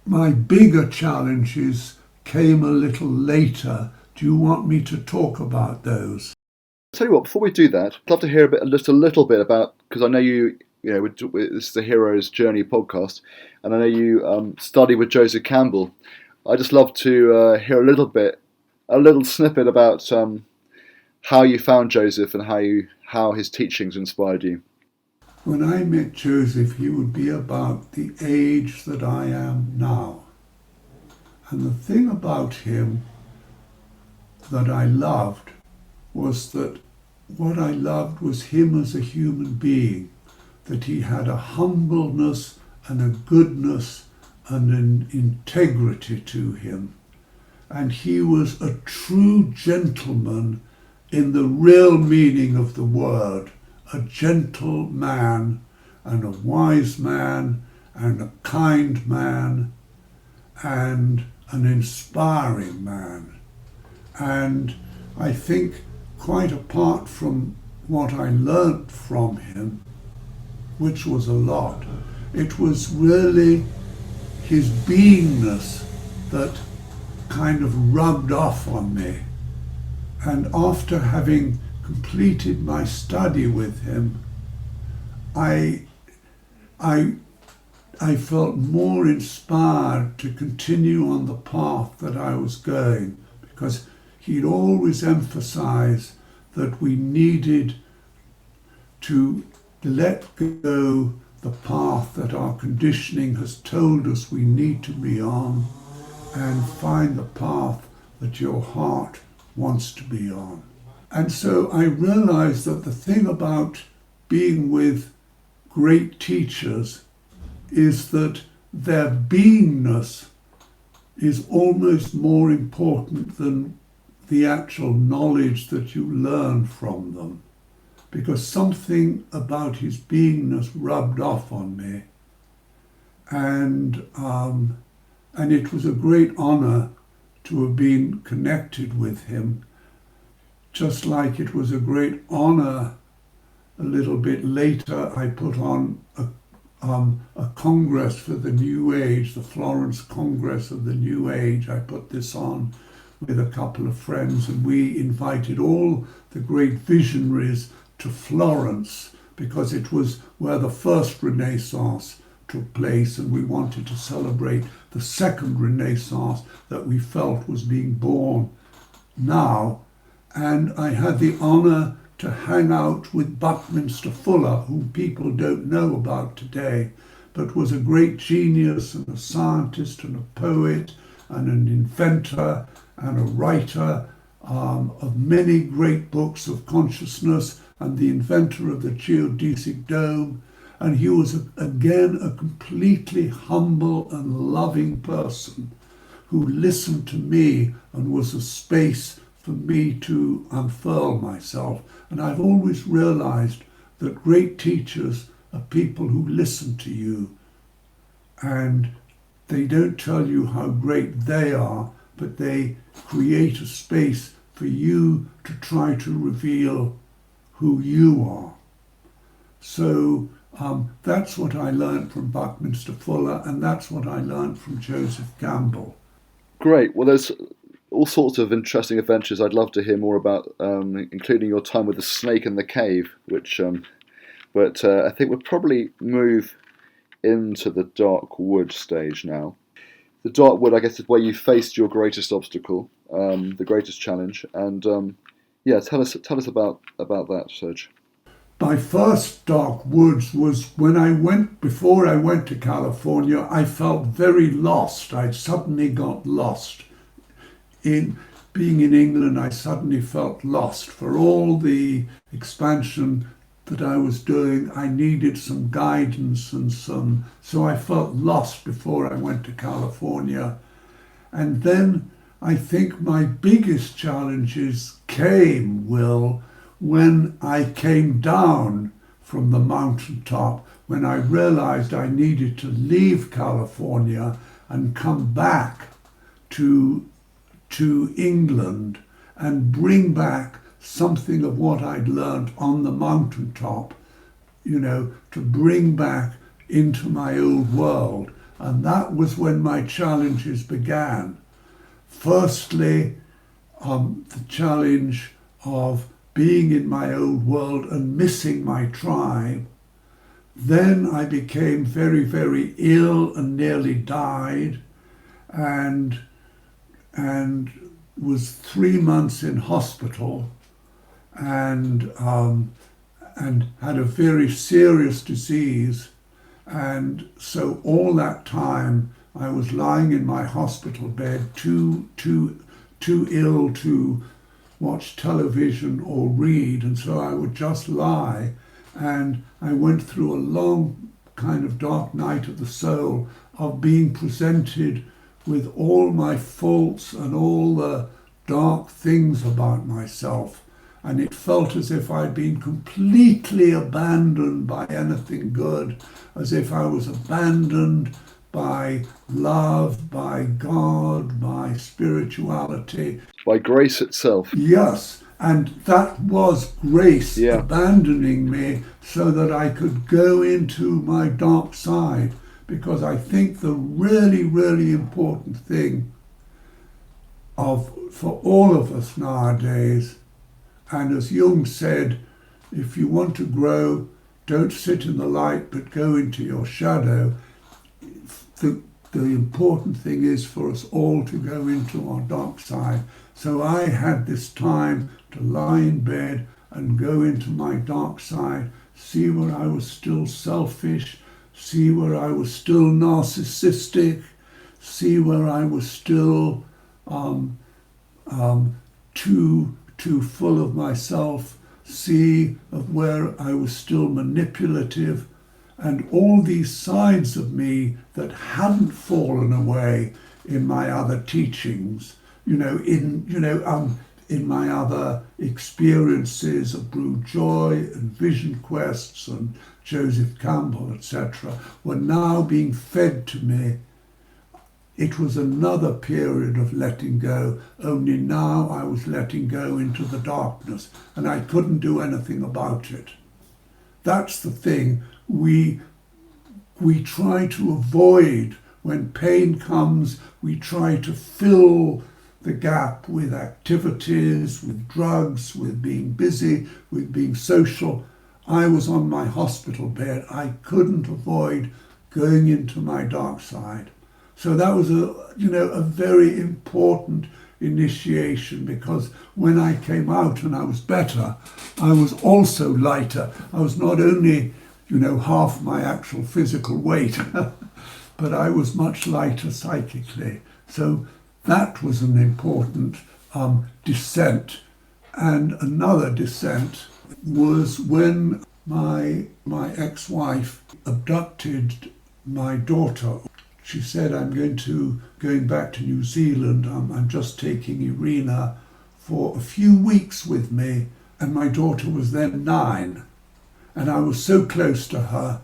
My bigger challenges came a little later. Do you want me to talk about those? I'll tell you what, before we do that, I'd love to hear just a little bit about, because I know you know, this is the Hero's Journey podcast, and I know you study with Joseph Campbell. I'd just love to hear a little snippet about how you found Joseph and how his teachings inspired you. When I met Joseph, he would be about the age that I am now. And the thing about him that I loved was that what I loved was him as a human being, that he had a humbleness and a goodness and an integrity to him. And he was a true gentleman in the real meaning of the word, a gentle man and a wise man and a kind man and an inspiring man. And I think, quite apart from what I learnt from him, which was a lot, it was really his beingness that kind of rubbed off on me. And after having completed my study with him, I felt more inspired to continue on the path that I was going, because he'd always emphasize that we needed to let go the path that our conditioning has told us we need to be on and find the path that your heart wants to be on. And so I realized that the thing about being with great teachers is that their beingness is almost more important than the actual knowledge that you learn from them, because something about his beingness rubbed off on me. And it was a great honor to have been connected with him, just like it was a great honor a little bit later. I put on a Congress for the New Age, the Florence Congress of the New Age. I put this on with a couple of friends, and we invited all the great visionaries to Florence, because it was where the first Renaissance took place, and we wanted to celebrate the second Renaissance that we felt was being born now. And I had the honor to hang out with Buckminster Fuller, whom people don't know about today, but was a great genius and a scientist and a poet and an inventor and a writer of many great books of consciousness, and the inventor of the geodesic dome. And he was, again, a completely humble and loving person who listened to me and was a space for me to unfurl myself. And I've always realized that great teachers are people who listen to you, and they don't tell you how great they are, but they create a space for you to try to reveal who you are. So that's what I learned from Buckminster Fuller, and that's what I learned from Joseph Campbell. Great. Well, there's all sorts of interesting adventures I'd love to hear more about, including your time with the snake in the cave, which, but I think we'll probably move into the dark wood stage now. The dark wood, I guess, is where you faced your greatest obstacle, the greatest challenge, and yeah, tell us about that, Serge. My first dark woods was before I went to California, I felt very lost. I'd suddenly got lost. In being in England, I suddenly felt lost. For all the expansion that I was doing, I needed some guidance so I felt lost before I went to California. And then I think my biggest challenges came, Will, when I came down from the mountaintop, when I realized I needed to leave California and come back to England and bring back something of what I'd learned on the mountaintop, to bring back into my old world. And that was when my challenges began. Firstly, the challenge of being in my old world and missing my tribe. Then I became very, very ill and nearly died, and was 3 months in hospital, and had a very serious disease. And so all that time I was lying in my hospital bed, too ill to watch television or read, and so I would just lie. And I went through a long kind of dark night of the soul of being presented with all my faults and all the dark things about myself. And it felt as if I'd been completely abandoned by anything good, as if I was abandoned by love, by God, by spirituality. By grace itself. Yes, and that was grace abandoning me so that I could go into my dark side. Because I think the really, really important thing for all of us nowadays, and as Jung said, if you want to grow, don't sit in the light, but go into your shadow. The important thing is for us all to go into our dark side. So I had this time to lie in bed and go into my dark side, see where I was still selfish, see where I was still narcissistic, see where I was still too full of myself, see where I was still manipulative, and all these sides of me that hadn't fallen away in my other teachings, in my other experiences of Brood Joy and Vision Quests and Joseph Campbell, etc., were now being fed to me. It was another period of letting go, only now I was letting go into the darkness, and I couldn't do anything about it. That's the thing we try to avoid. When pain comes, we try to fill the gap with activities, with drugs, with being busy, with being social. I was on my hospital bed. I couldn't avoid going into my dark side. So that was a very important initiation, because when I came out and I was better, I was also lighter. I was not only, half my actual physical weight, but I was much lighter psychically. So that was an important descent. And another descent was when my ex-wife abducted my daughter. she said, I'm going back to New Zealand. I'm just taking Irina for a few weeks with me. And my daughter was then 9. And I was so close to her.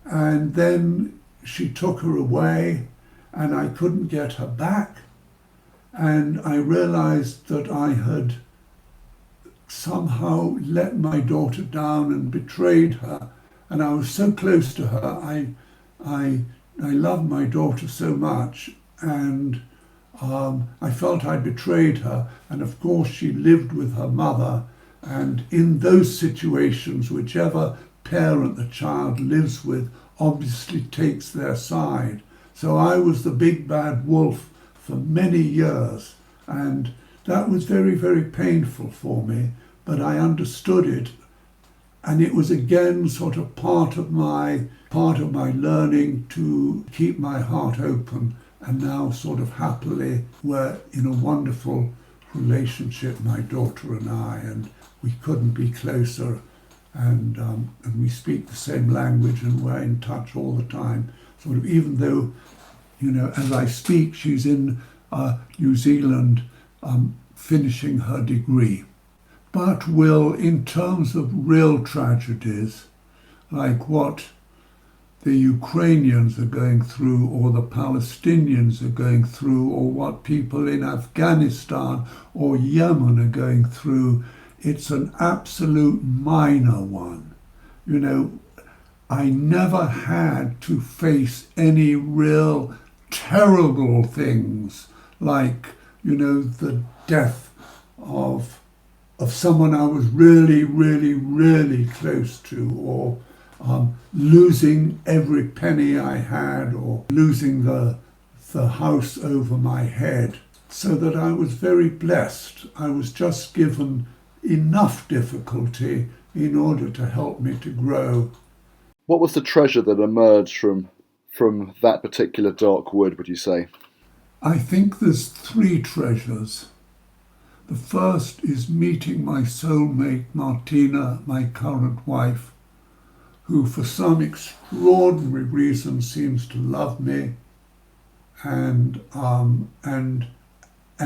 And then she took her away and I couldn't get her back. And I realized that I had somehow let my daughter down and betrayed her. And I was so close to her. I loved my daughter so much, and I felt I betrayed her. And of course she lived with her mother, and in those situations, whichever parent the child lives with obviously takes their side. So I was the big bad wolf for many years, and that was very, very painful for me, but I understood it. And it was again sort of part of my learning to keep my heart open. And now sort of happily we're in a wonderful relationship, my daughter and I, and we couldn't be closer. And we speak the same language and we're in touch all the time. Sort of, even though, as I speak, she's in New Zealand finishing her degree. But Will, in terms of real tragedies, like what the Ukrainians are going through or the Palestinians are going through or what people in Afghanistan or Yemen are going through, it's an absolute minor one. I never had to face any real terrible things like, the death of someone I was really, really, really close to, or losing every penny I had, or losing the house over my head. So that I was very blessed. I was just given enough difficulty in order to help me to grow. What was the treasure that emerged from that particular dark wood, would you say? I think there's 3 treasures. The first is meeting my soulmate, Martina, my current wife, who for some extraordinary reason seems to love me and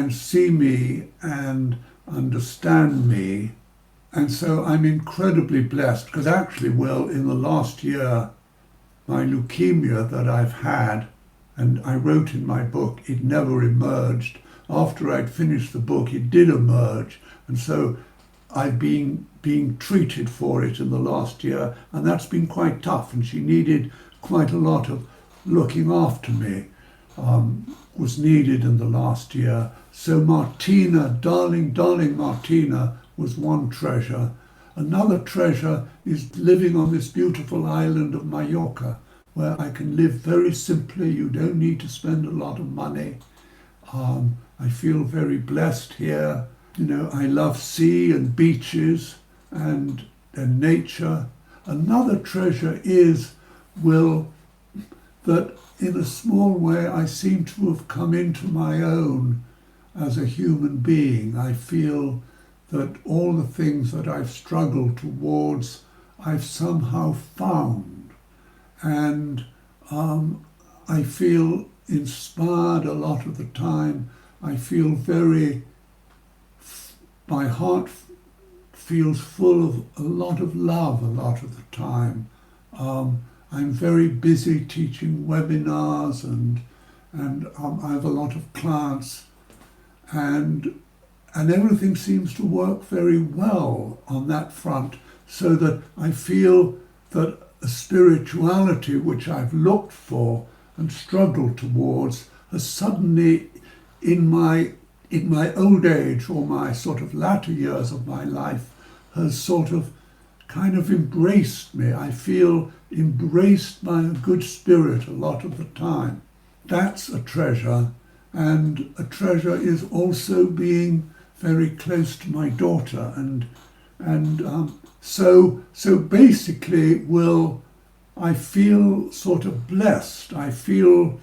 see me and understand me. And so I'm incredibly blessed, because actually, Will, in the last year, my leukemia that I've had, and I wrote in my book, it never emerged. After I'd finished the book, it did emerge. And so I've been being treated for it in the last year, and that's been quite tough. And she needed quite a lot of looking after me, was needed in the last year. So Martina, darling Martina, was one treasure. Another treasure is living on this beautiful island of Mallorca, where I can live very simply. You don't need to spend a lot of money. I feel very blessed here. I love sea and beaches and nature. Another treasure is, Will, that in a small way I seem to have come into my own as a human being. I feel that all the things that I've struggled towards, I've somehow found. And I feel inspired a lot of the time. I feel my heart feels full of a lot of love a lot of the time. I'm very busy teaching webinars and I have a lot of clients, and everything seems to work very well on that front, so that I feel that a spirituality which I've looked for and struggled towards has suddenly, in my old age or my sort of latter years of my life, has sort of kind of embraced me. I feel embraced by a good spirit a lot of the time. That's a treasure. And a treasure is also being very close to my daughter. So basically, Will, I feel sort of blessed. I feel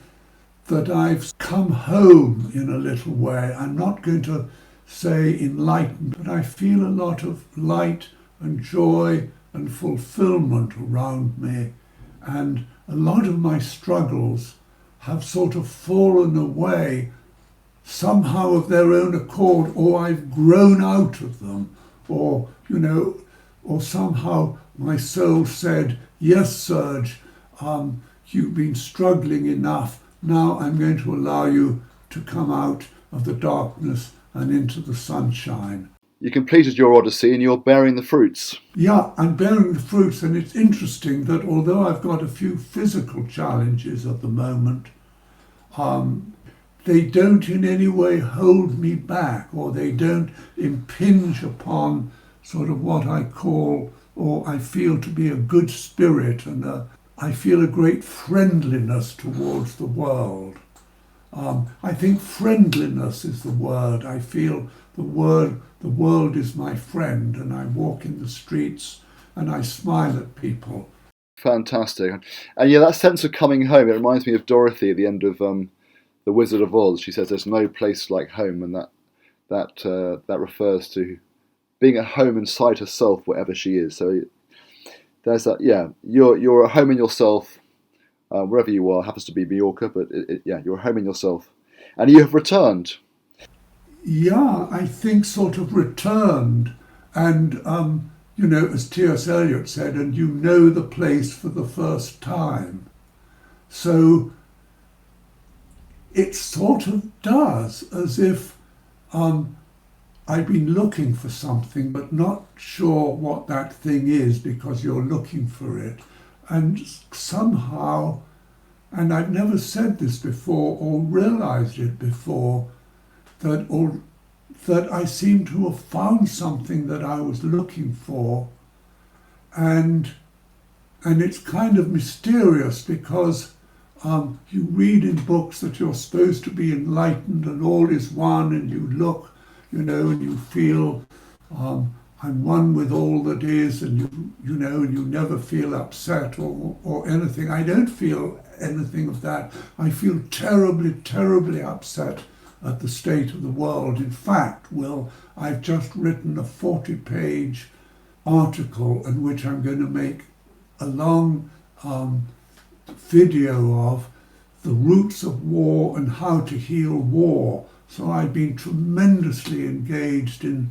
that I've come home in a little way. I'm not going to say enlightened, but I feel a lot of light and joy and fulfillment around me. And a lot of my struggles have sort of fallen away somehow of their own accord, or I've grown out of them, or, or somehow my soul said, yes, Serge, you've been struggling enough. Now I'm going to allow you to come out of the darkness and into the sunshine. You completed your odyssey and you're bearing the fruits. Yeah, I'm bearing the fruits, and it's interesting that although I've got a few physical challenges at the moment, they don't in any way hold me back, or they don't impinge upon sort of what I call, or I feel to be a good spirit, and I feel a great friendliness towards the world. I think friendliness is the word. I feel the world is my friend, and I walk in the streets and I smile at people. Fantastic. And yeah, that sense of coming home, it reminds me of Dorothy at the end of The Wizard of Oz. She says there's no place like home, and that refers to being at home inside herself, whatever she is. So there's that. Yeah, you're at home in yourself, wherever you are. Happens to be Mallorca, but you're at home in yourself, and you have returned. Yeah, I think sort of returned, and as T.S. Eliot said, and you know the place for the first time. So it sort of does, as if I've been looking for something but not sure what that thing is, because you're looking for it. And somehow, and I've never said this before or realized it before, that I seem to have found something that I was looking for. And it's kind of mysterious, because you read in books that you're supposed to be enlightened and all is one, and you look, and you feel I'm one with all that is, and you never feel upset or anything. I don't feel anything of that. I feel terribly, terribly upset at the state of the world. In fact, Will, I've just written a 40-page article in which I'm going to make a long video of the roots of war and how to heal war. So I've been tremendously engaged in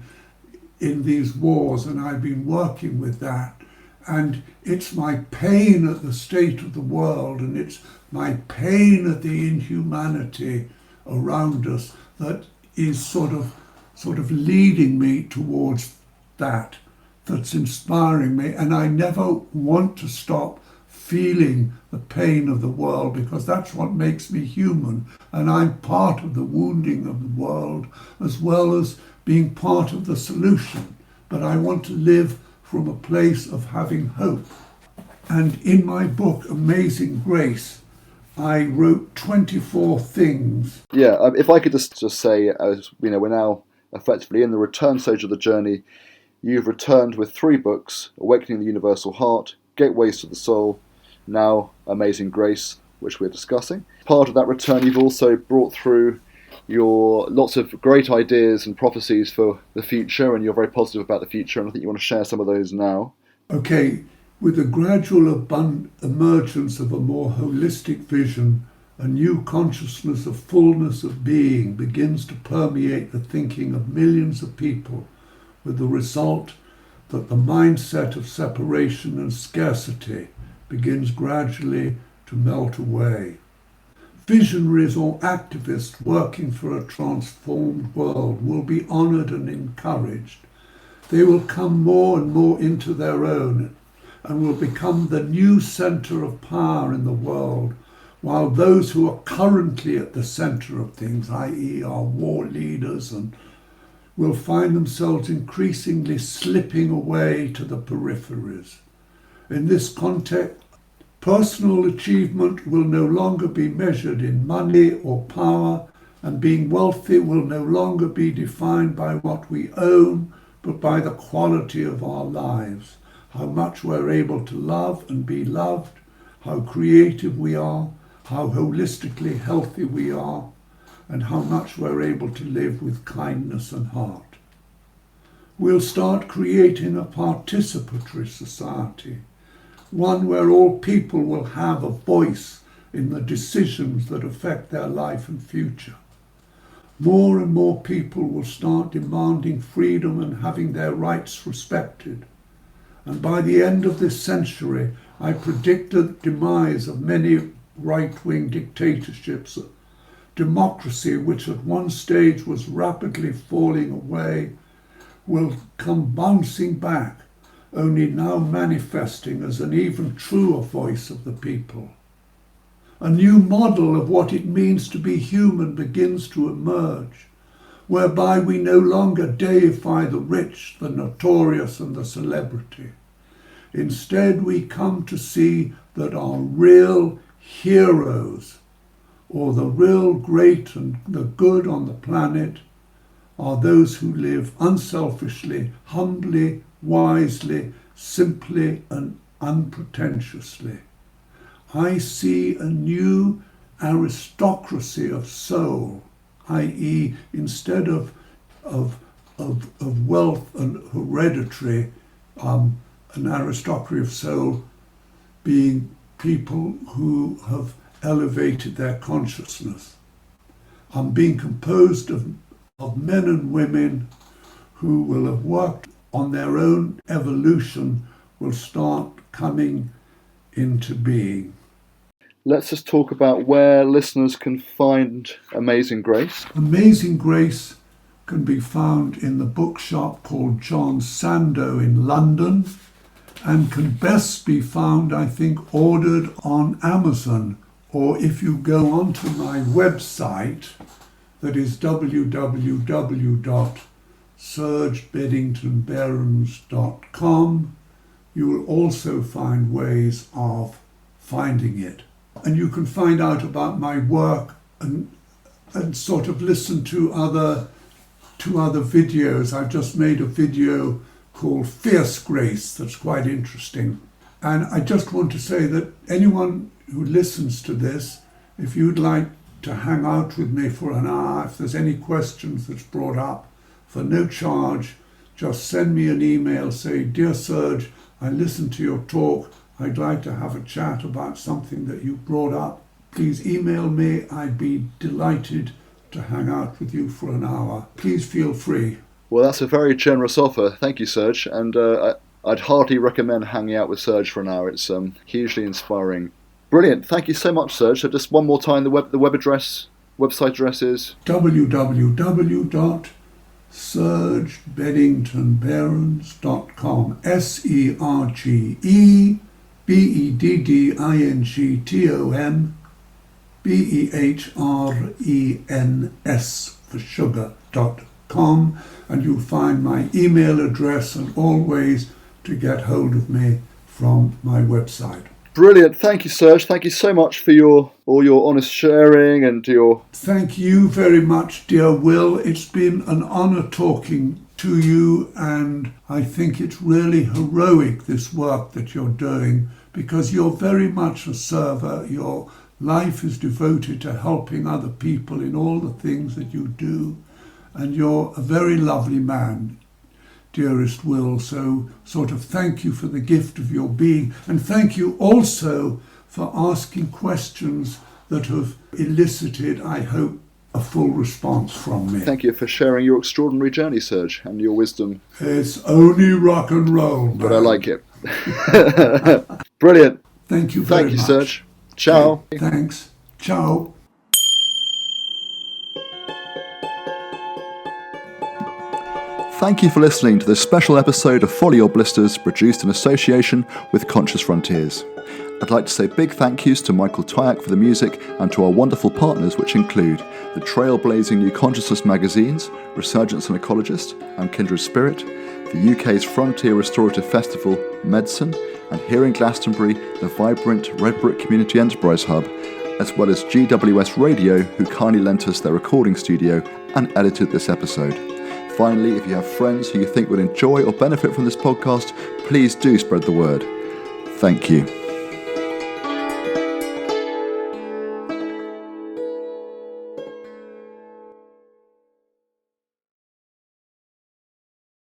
these wars, and I've been working with that. And it's my pain at the state of the world, and it's my pain at the inhumanity around us that is sort of leading me towards that's inspiring me. And I never want to stop feeling the pain of the world, because that's what makes me human, and I'm part of the wounding of the world as well as being part of the solution. But I want to live from a place of having hope. And in my book Amazing Grace, I wrote 24 things. Yeah, if I could just say, as we're now effectively in the return stage of the journey. You've returned with 3 books: Awakening the Universal Heart, Gateways to the Soul, now Amazing Grace, which we're discussing. Part of that return, you've also brought through your lots of great ideas and prophecies for the future, and you're very positive about the future, and I think you want to share some of those now. Okay, with the gradual emergence of a more holistic vision, a new consciousness of fullness of being begins to permeate the thinking of millions of people, with the result that the mindset of separation and scarcity begins gradually to melt away. Visionaries or activists working for a transformed world will be honoured and encouraged. They will come more and more into their own and will become the new centre of power in the world, while those who are currently at the centre of things, i.e. our war leaders, and will find themselves increasingly slipping away to the peripheries. In this context, personal achievement will no longer be measured in money or power, and being wealthy will no longer be defined by what we own, but by the quality of our lives, how much we're able to love and be loved, how creative we are, how holistically healthy we are, and how much we're able to live with kindness and heart. We'll start creating a participatory society, one where all people will have a voice in the decisions that affect their life and future. More and more people will start demanding freedom and having their rights respected. And by the end of this century, I predict the demise of many right-wing dictatorships. Democracy, which at one stage was rapidly falling away, will come bouncing back, only now manifesting as an even truer voice of the people. A new model of what it means to be human begins to emerge, whereby we no longer deify the rich, the notorious, and the celebrity. Instead, we come to see that our real heroes, or the real great and the good on the planet, are those who live unselfishly, humbly, wisely, simply, and unpretentiously. I see a new aristocracy of soul, i.e., instead of wealth and hereditary, an aristocracy of soul being people who have elevated their consciousness. Being composed of men and women who will have worked on their own evolution, will start coming into being. Let's just talk about where listeners can find Amazing Grace. Amazing Grace can be found in the bookshop called John Sandow in London, and can best be found, I think, ordered on Amazon, or if you go onto my website, that is www.sergebeddington-behrens.com, you will also find ways of finding it. And you can find out about my work and sort of listen to other videos. I've just made a video called Fierce Grace that's quite interesting. And I just want to say that anyone who listens to this, if you'd like to hang out with me for an hour, if there's any questions that's brought up, for no charge, just send me an email, say, "Dear Serge, I listened to your talk. I'd like to have a chat about something that you brought up. Please email me. I'd be delighted to hang out with you for an hour. Please feel free." Well, that's a very generous offer. Thank you, Serge. And I'd heartily recommend hanging out with Serge for an hour. It's hugely inspiring. Brilliant. Thank you so much, Serge. So just one more time, the website address is www.sergebeddingtonbehrens.com. SergeBeddington-Behrens for sugar.com, and you'll find my email address and all ways to get hold of me from my website. Brilliant. Thank you, Serge. Thank you so much for all your honest sharing and your... Thank you very much, dear Will. It's been an honour talking to you, and I think it's really heroic, this work that you're doing, because you're very much a server. Your life is devoted to helping other people in all the things that you do, and you're a very lovely man, dearest Will. So sort of thank you for the gift of your being, and thank you also for asking questions that have elicited, I hope, a full response from me. Thank you for sharing your extraordinary journey, Serge, and your wisdom. It's only rock and roll, man. But I like it. Brilliant. Thank you very much. Thank you, Serge. Ciao. Okay, thanks. Ciao. Thank you for listening to this special episode of Follow You Blissters, produced in association with Conscious Frontiers. I'd like to say big thank yous to Michael Tyack for the music and to our wonderful partners, which include the trailblazing New Consciousness magazines, Resurgence and Ecologist, and Kindred Spirit, the UK's Frontier Restorative Festival, Medicine, and here in Glastonbury, the vibrant Red Brick Community Enterprise Hub, as well as GWS Radio, who kindly lent us their recording studio and edited this episode. Finally, if you have friends who you think would enjoy or benefit from this podcast, please do spread the word. Thank you.